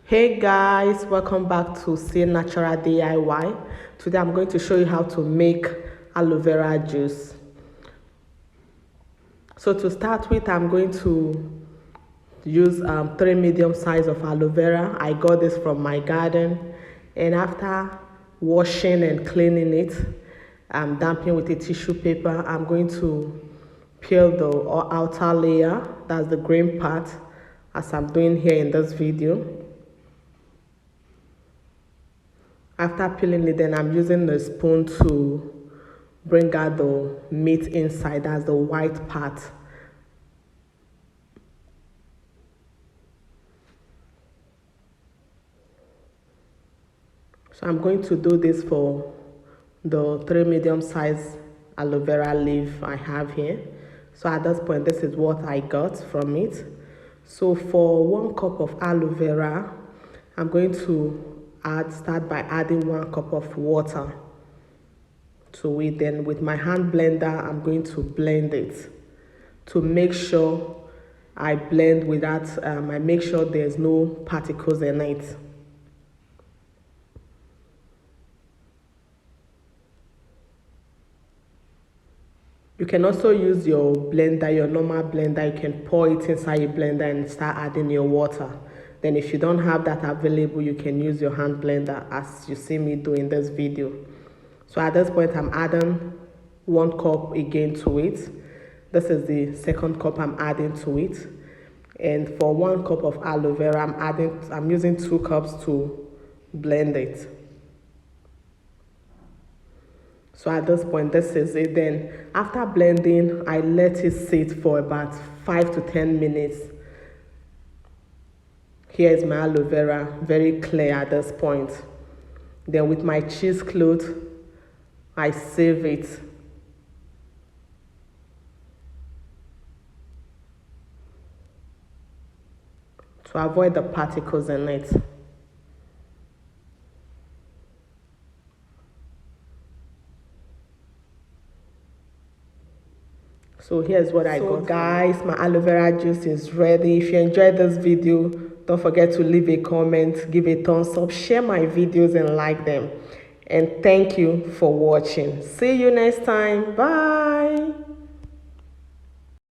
Hey guys, welcome back to Csylnaturals DIY. Today I'm going to show you how to make aloe vera juice. So to start with, I'm going to use 3 medium size of aloe vera. I got this from my garden, and after washing and cleaning it, damping with a tissue paper, I'm going to peel the outer layer, that's the green part, as I'm doing here in this video. After peeling it, then I'm using the spoon to bring out the meat inside, that's the white part. So I'm going to do this for the 3 medium size aloe vera leaf I have here. So at this point, this is what I got from it. So for 1 cup of aloe vera, I'm going to start by adding 1 cup of water to it. Then with my hand blender, I'm going to blend it to make sure I blend without, I make sure there's no particles in it. You can also use your blender, your normal blender. You can pour it inside your blender and start adding your water. Then if you don't have that available, you can use your hand blender as you see me do in this video. So at this point, I'm adding 1 cup again to it. This is the 2nd cup I'm adding to it. And for 1 cup of aloe vera, I'm using 2 cups to blend it. So at this point, this is it. Then after blending, I let it sit for about 5 to 10 minutes. Here is my aloe vera, very clear at this point. Then with my cheesecloth, I sieve it. To avoid the particles in it. So here's what I got. Guys, my aloe vera juice is ready. If you enjoyed this video, don't forget to leave a comment, give a thumbs up, share my videos and like them. And thank you for watching. See you next time. Bye.